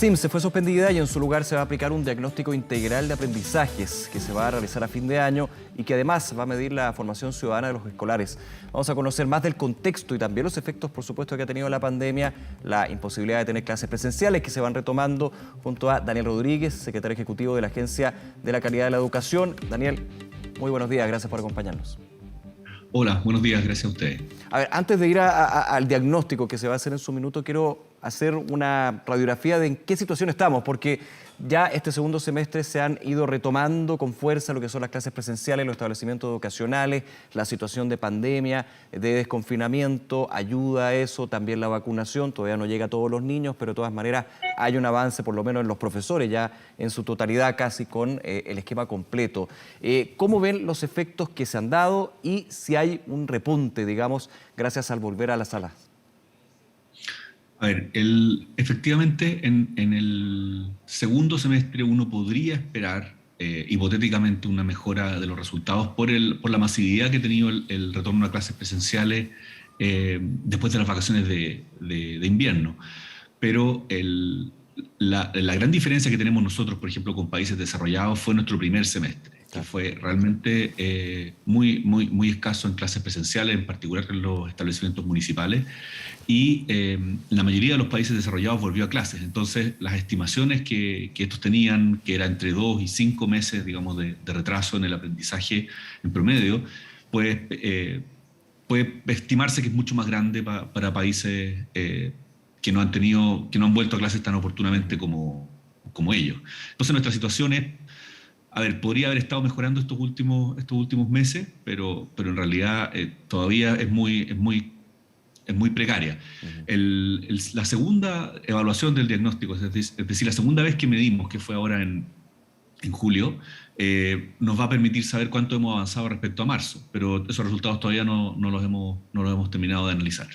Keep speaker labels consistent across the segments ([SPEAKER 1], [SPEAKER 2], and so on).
[SPEAKER 1] SIMSSE fue suspendida y en su lugar se va a aplicar un diagnóstico integral de aprendizajes que se va a realizar a fin de año y que además va a medir la formación ciudadana de los escolares. Vamos a conocer más del contexto y también los efectos, por supuesto, que ha tenido la pandemia, la imposibilidad de tener clases presenciales que se van retomando, junto a Daniel Rodríguez, secretario ejecutivo de la Agencia de la Calidad de la Educación. Daniel, muy buenos días, gracias por acompañarnos.
[SPEAKER 2] Hola, buenos días, gracias a ustedes.
[SPEAKER 1] A ver, antes de ir al diagnóstico que se va a hacer en su minuto, quiero hacer una radiografía de en qué situación estamos, porque ya este segundo semestre se han ido retomando con fuerza lo que son las clases presenciales, los establecimientos educacionales, la situación de pandemia, de desconfinamiento, ayuda a eso, también la vacunación, todavía no llega a todos los niños, pero de todas maneras hay un avance, por lo menos en los profesores, ya en su totalidad casi con el esquema completo. ¿Cómo ven los efectos que se han dado y si hay un repunte, digamos, gracias al volver a las salas?
[SPEAKER 2] A ver, efectivamente en el segundo semestre uno podría esperar hipotéticamente una mejora de los resultados por la masividad que ha tenido el retorno a clases presenciales después de las vacaciones de invierno. Pero la gran diferencia que tenemos nosotros, por ejemplo, con países desarrollados fue nuestro primer semestre, que fue realmente muy escaso en clases presenciales, en particular en los establecimientos municipales, y la mayoría de los países desarrollados volvió a clases. Entonces, las estimaciones que estos tenían, que era entre 2 y 5 meses, digamos, de retraso en el aprendizaje en promedio, pues puede estimarse que es mucho más grande para países que no han vuelto a clases tan oportunamente como ellos. Entonces, nuestra situación es, a ver, podría haber estado mejorando estos últimos meses, pero en realidad todavía es muy precaria. La segunda evaluación del diagnóstico, es decir, la segunda vez que medimos, que fue ahora en julio, nos va a permitir saber cuánto hemos avanzado respecto a marzo, pero esos resultados todavía no los hemos terminado de analizar.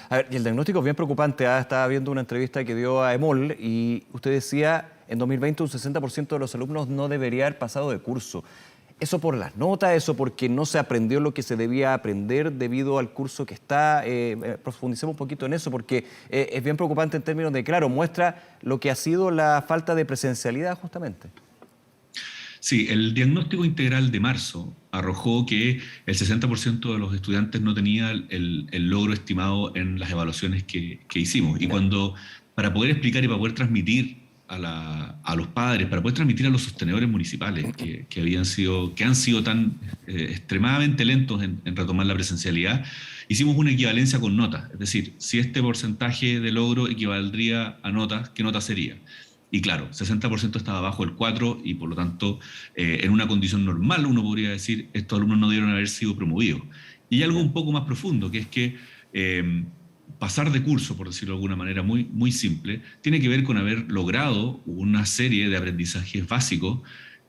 [SPEAKER 1] A ver, y el diagnóstico es bien preocupante. Estaba viendo una entrevista que dio a EMOL y usted decía, en 2020 un 60% de los alumnos no debería haber pasado de curso. ¿Eso por las notas? ¿Eso porque no se aprendió lo que se debía aprender debido al curso que está? Profundicemos un poquito en eso, porque es bien preocupante en términos de, claro, muestra lo que ha sido la falta de presencialidad justamente.
[SPEAKER 2] Sí, el diagnóstico integral de marzo arrojó que el 60% de los estudiantes no tenía el logro estimado en las evaluaciones que hicimos. Y para poder explicar y para poder transmitir a los padres, para poder transmitir a los sostenedores municipales que han sido tan extremadamente lentos en retomar la presencialidad, hicimos una equivalencia con notas. Es decir, si este porcentaje de logro equivaldría a notas, ¿qué nota sería? Y claro, 60% estaba bajo el 4 y por lo tanto, en una condición normal, uno podría decir, estos alumnos no debieron haber sido promovidos. Y hay algo un poco más profundo, que es que pasar de curso, por decirlo de alguna manera muy simple, tiene que ver con haber logrado una serie de aprendizajes básicos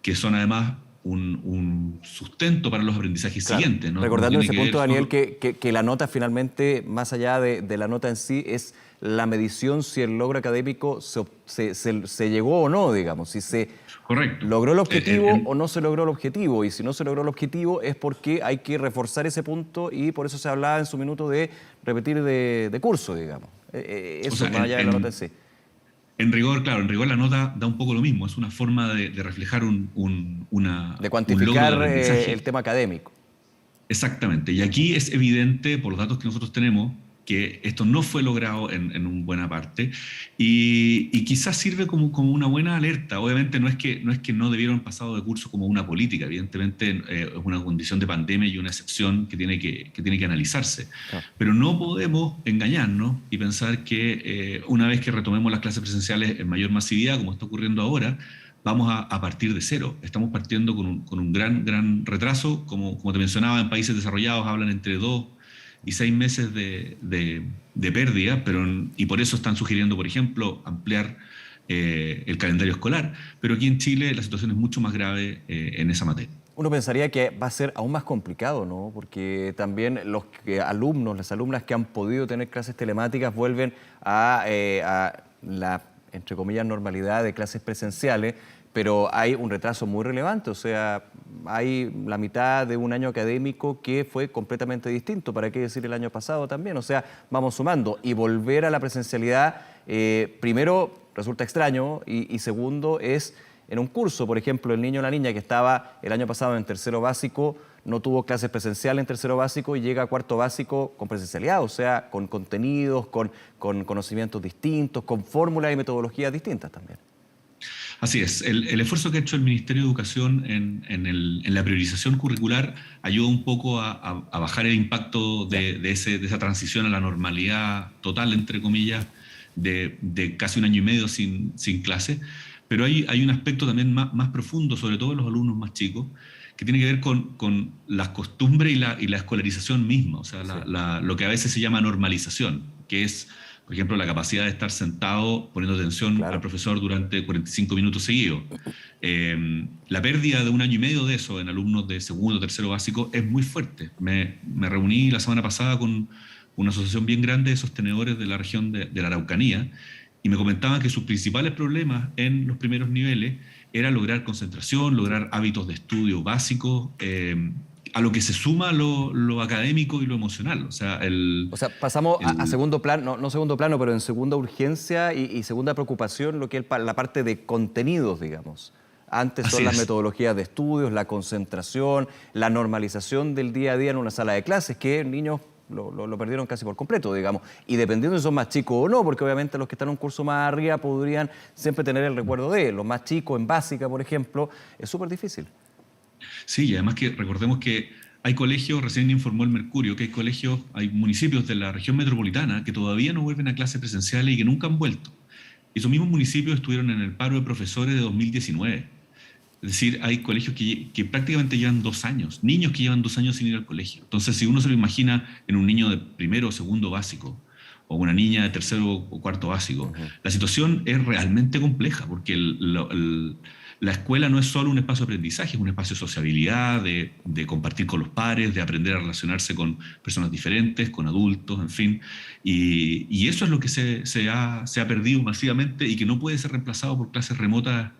[SPEAKER 2] que son además un sustento para los aprendizajes siguientes, ¿no?
[SPEAKER 1] Recordando ese punto, Daniel, que la nota finalmente, más allá de la nota en sí, es la medición si el logro académico se llegó o no, digamos, si se logró el objetivo o no se logró el objetivo. Y si no se logró el objetivo es porque hay que reforzar ese punto y por eso se hablaba en su minuto de repetir de curso, digamos. Eso, más allá de la nota en sí.
[SPEAKER 2] En rigor, claro, la nota da un poco lo mismo, es una forma de reflejar
[SPEAKER 1] de cuantificar el tema académico.
[SPEAKER 2] Exactamente, y aquí es evidente, por los datos que nosotros tenemos, que esto no fue logrado en una buena parte y quizás sirve como una buena alerta. Obviamente no es que no debieron pasado de curso como una política, evidentemente es una condición de pandemia y una excepción que tiene que analizarse. Pero no podemos engañarnos y pensar que una vez que retomemos las clases presenciales en mayor masividad, como está ocurriendo ahora, vamos a partir de cero. Estamos partiendo con un gran retraso. Como te mencionaba, en países desarrollados hablan entre 2 y 6 meses de pérdida, y por eso están sugiriendo, por ejemplo, ampliar el calendario escolar. Pero aquí en Chile la situación es mucho más grave en esa materia.
[SPEAKER 1] Uno pensaría que va a ser aún más complicado, ¿no? Porque también los alumnos, las alumnas que han podido tener clases telemáticas vuelven a la, entre comillas, normalidad de clases presenciales, pero hay un retraso muy relevante, o sea, hay la mitad de un año académico que fue completamente distinto, ¿para qué decir el año pasado también? O sea, vamos sumando y volver a la presencialidad, primero resulta extraño, y segundo es en un curso. Por ejemplo, el niño o la niña que estaba el año pasado en tercero básico no tuvo clases presenciales en tercero básico y llega a cuarto básico con presencialidad, o sea, con contenidos, con conocimientos distintos, con fórmulas y metodologías distintas también.
[SPEAKER 2] Así es, el esfuerzo que ha hecho el Ministerio de Educación en la priorización curricular ayuda un poco a bajar el impacto de esa transición a la normalidad total, entre comillas, de casi un año y medio sin clase. Pero hay un aspecto también más profundo, sobre todo en los alumnos más chicos, que tiene que ver con las costumbres y la escolarización misma, o sea, lo que a veces se llama normalización, que es, por ejemplo, la capacidad de estar sentado poniendo atención
[SPEAKER 1] Claro.
[SPEAKER 2] al profesor durante 45 minutos seguidos. La pérdida de un año y medio de eso en alumnos de segundo o tercero básico es muy fuerte. Me reuní la semana pasada con una asociación bien grande de sostenedores de la región de la Araucanía y me comentaban que sus principales problemas en los primeros niveles era lograr concentración, lograr hábitos de estudio básicos, a lo que se suma lo académico y lo emocional.
[SPEAKER 1] O sea, pasamos a segundo plano, no segundo plano, pero en segunda urgencia y segunda preocupación, lo que es la parte de contenidos, digamos. Antes son las metodologías de estudios, la concentración, la normalización del día a día en una sala de clases, que niños lo perdieron casi por completo, digamos. Y dependiendo si son más chicos o no, porque obviamente los que están en un curso más arriba podrían siempre tener el recuerdo de los más chicos, en básica, por ejemplo, es súper difícil.
[SPEAKER 2] Sí, y además que recordemos que hay colegios, recién informó el Mercurio, que hay colegios, hay municipios de la región metropolitana que todavía no vuelven a clases presenciales y que nunca han vuelto. Y esos mismos municipios estuvieron en el paro de profesores de 2019. Es decir, hay colegios que prácticamente llevan 2 años, niños que llevan 2 años sin ir al colegio. Entonces, si uno se lo imagina en un niño de primero o segundo básico, o una niña de tercero o cuarto básico, la situación es realmente compleja, porque la escuela no es solo un espacio de aprendizaje, es un espacio de sociabilidad, de compartir con los pares, de aprender a relacionarse con personas diferentes, con adultos, en fin. Y eso es lo que se ha perdido masivamente y que no puede ser reemplazado por clases remotas,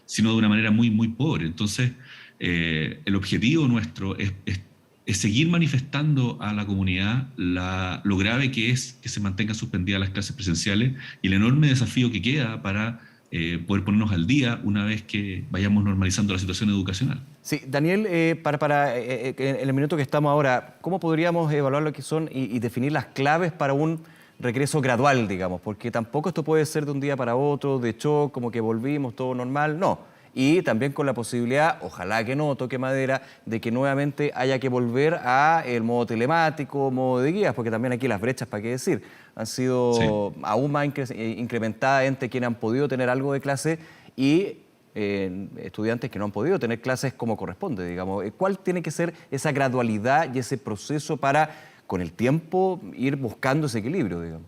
[SPEAKER 2] sino de una manera muy, muy pobre. Entonces, el objetivo nuestro es seguir manifestando a la comunidad lo grave que es que se mantengan suspendidas las clases presenciales y el enorme desafío que queda para poder ponernos al día una vez que vayamos normalizando la situación educacional.
[SPEAKER 1] Sí, Daniel, en el minuto que estamos ahora, ¿cómo podríamos evaluar lo que son y definir las claves para un regreso gradual, digamos? Porque tampoco esto puede ser de un día para otro, de hecho, como que volvimos, todo normal, no. Y también con la posibilidad, ojalá que no, toque madera, de que nuevamente haya que volver a el modo telemático, modo de guías, porque también aquí las brechas, ¿para qué decir? Han sido aún más incrementadas entre quienes han podido tener algo de clase y estudiantes que no han podido tener clases como corresponde, digamos. ¿Cuál tiene que ser esa gradualidad y ese proceso para, con el tiempo, ir buscando ese equilibrio, digamos?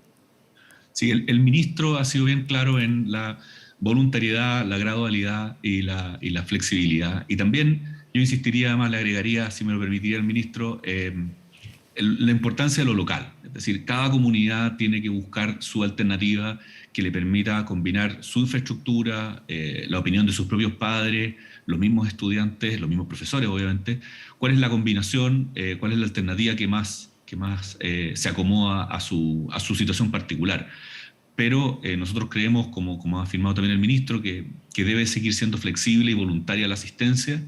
[SPEAKER 2] Sí, el ministro ha sido bien claro en la voluntariedad, la gradualidad y la flexibilidad. Y también yo insistiría más, le agregaría, si me lo permitiría el ministro, la importancia de lo local. Es decir, cada comunidad tiene que buscar su alternativa que le permita combinar su infraestructura, la opinión de sus propios padres, los mismos estudiantes, los mismos profesores, obviamente. ¿Cuál es la combinación? ¿Cuál es la alternativa que más se acomoda a su situación particular? Pero nosotros creemos, como ha afirmado también el ministro, que debe seguir siendo flexible y voluntaria la asistencia,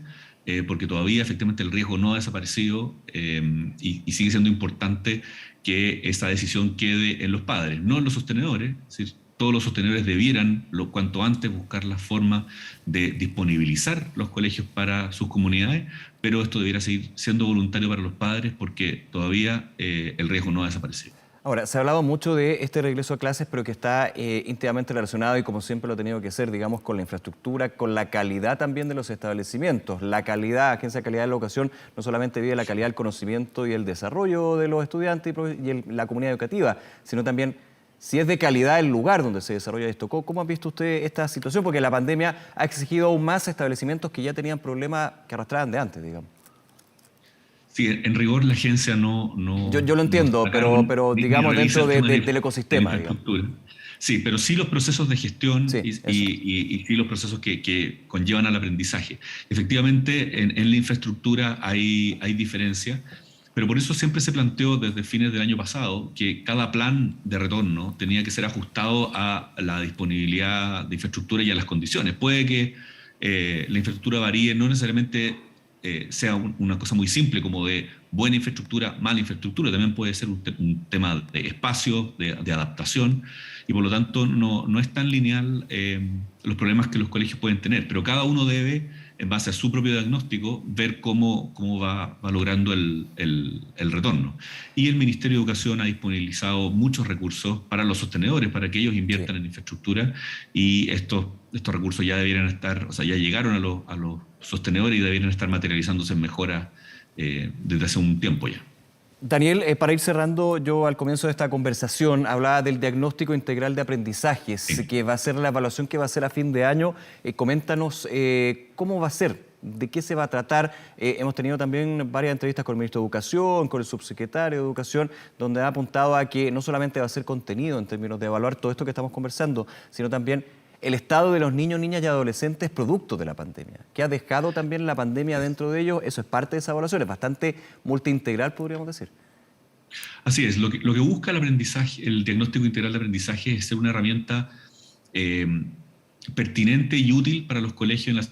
[SPEAKER 2] porque todavía efectivamente el riesgo no ha desaparecido y sigue siendo importante que esa decisión quede en los padres, no en los sostenedores. Es decir, todos los sostenedores debieran, cuanto antes, buscar la forma de disponibilizar los colegios para sus comunidades, pero esto debiera seguir siendo voluntario para los padres porque todavía el riesgo no ha desaparecido.
[SPEAKER 1] Ahora, se ha hablado mucho de este regreso a clases, pero que está íntimamente relacionado y como siempre lo ha tenido que ser, digamos, con la infraestructura, con la calidad también de los establecimientos. La calidad, Agencia de Calidad de la Educación, no solamente vive la calidad del conocimiento y el desarrollo de los estudiantes y la comunidad educativa, sino también si es de calidad el lugar donde se desarrolla esto. ¿Cómo ha visto usted esta situación? Porque la pandemia ha exigido aún más establecimientos que ya tenían problemas que arrastraban de antes, digamos.
[SPEAKER 2] Sí, en rigor la agencia no
[SPEAKER 1] Yo lo entiendo, pero digamos dentro del ecosistema.
[SPEAKER 2] Digamos. Sí, pero sí los procesos de gestión
[SPEAKER 1] Sí,
[SPEAKER 2] y sí los procesos que conllevan al aprendizaje. Efectivamente, en la infraestructura hay diferencias. Pero por eso siempre se planteó desde fines del año pasado que cada plan de retorno tenía que ser ajustado a la disponibilidad de infraestructura y a las condiciones. Puede que la infraestructura varíe, no necesariamente sea una cosa muy simple como de buena infraestructura, mala infraestructura, también puede ser un tema de espacio, de adaptación, y por lo tanto no es tan lineal los problemas que los colegios pueden tener, pero cada uno debe, en base a su propio diagnóstico, ver cómo va logrando el retorno. Y el Ministerio de Educación ha disponibilizado muchos recursos para los sostenedores, para que ellos inviertan en infraestructura, y estos recursos ya debieran estar, o sea, ya llegaron a los sostenedores y debieran estar materializándose en mejoras desde hace un tiempo ya.
[SPEAKER 1] Daniel, para ir cerrando, yo al comienzo de esta conversación hablaba del diagnóstico integral de aprendizajes,
[SPEAKER 2] Sí.
[SPEAKER 1] que va a ser la evaluación que va a ser a fin de año. Coméntanos cómo va a ser, de qué se va a tratar. Hemos tenido también varias entrevistas con el ministro de Educación, con el subsecretario de Educación, donde ha apuntado a que no solamente va a ser contenido en términos de evaluar todo esto que estamos conversando, sino también el estado de los niños, niñas y adolescentes producto de la pandemia. ¿Qué ha dejado también la pandemia dentro de ellos? Eso es parte de esa evaluación, es bastante multiintegral, podríamos decir.
[SPEAKER 2] Así es, lo que busca el aprendizaje, el diagnóstico integral de aprendizaje es ser una herramienta pertinente y útil para los colegios en la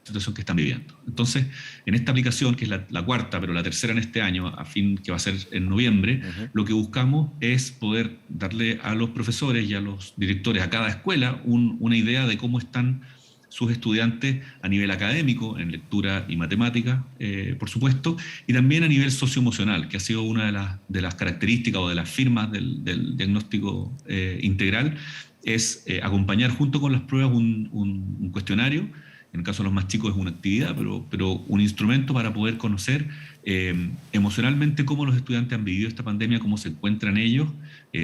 [SPEAKER 2] situación que están viviendo. Entonces, en esta aplicación, que es la cuarta, pero la tercera en este año, a fin que va a ser en noviembre, lo que buscamos es poder darle a los profesores y a los directores, a cada escuela, una idea de cómo están sus estudiantes a nivel académico, en lectura y matemática, por supuesto, y también a nivel socioemocional, que ha sido una de las características o de las firmas del diagnóstico integral, es acompañar junto con las pruebas un cuestionario. En el caso de los más chicos es una actividad, pero un instrumento para poder conocer emocionalmente cómo los estudiantes han vivido esta pandemia, cómo se encuentran ellos,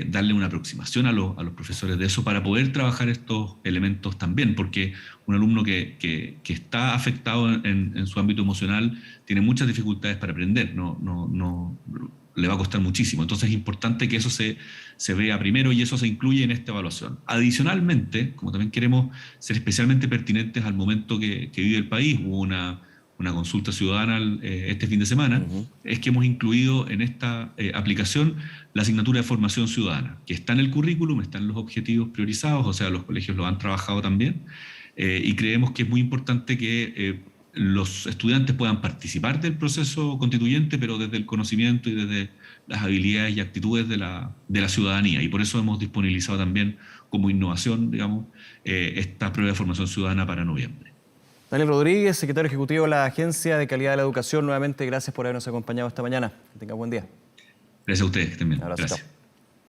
[SPEAKER 2] darle una aproximación a los profesores de eso para poder trabajar estos elementos también, porque un alumno que está afectado en su ámbito emocional tiene muchas dificultades para aprender, no le va a costar muchísimo. Entonces es importante que eso se vea primero y eso se incluye en esta evaluación. Adicionalmente, como también queremos ser especialmente pertinentes al momento que vive el país, hubo una consulta ciudadana este fin de semana, es que hemos incluido en esta aplicación la asignatura de formación ciudadana, que está en el currículum, está en los objetivos priorizados, o sea, los colegios lo han trabajado también, y creemos que es muy importante que los estudiantes puedan participar del proceso constituyente, pero desde el conocimiento y desde las habilidades y actitudes de la ciudadanía. Y por eso hemos disponibilizado también como innovación, digamos, esta prueba de formación ciudadana para noviembre.
[SPEAKER 1] Daniel Rodríguez, secretario ejecutivo de la Agencia de Calidad de la Educación, nuevamente gracias por habernos acompañado esta mañana. Que tenga buen día.
[SPEAKER 2] Gracias a ustedes también.
[SPEAKER 1] Un abrazo.
[SPEAKER 2] Gracias.
[SPEAKER 1] Chao.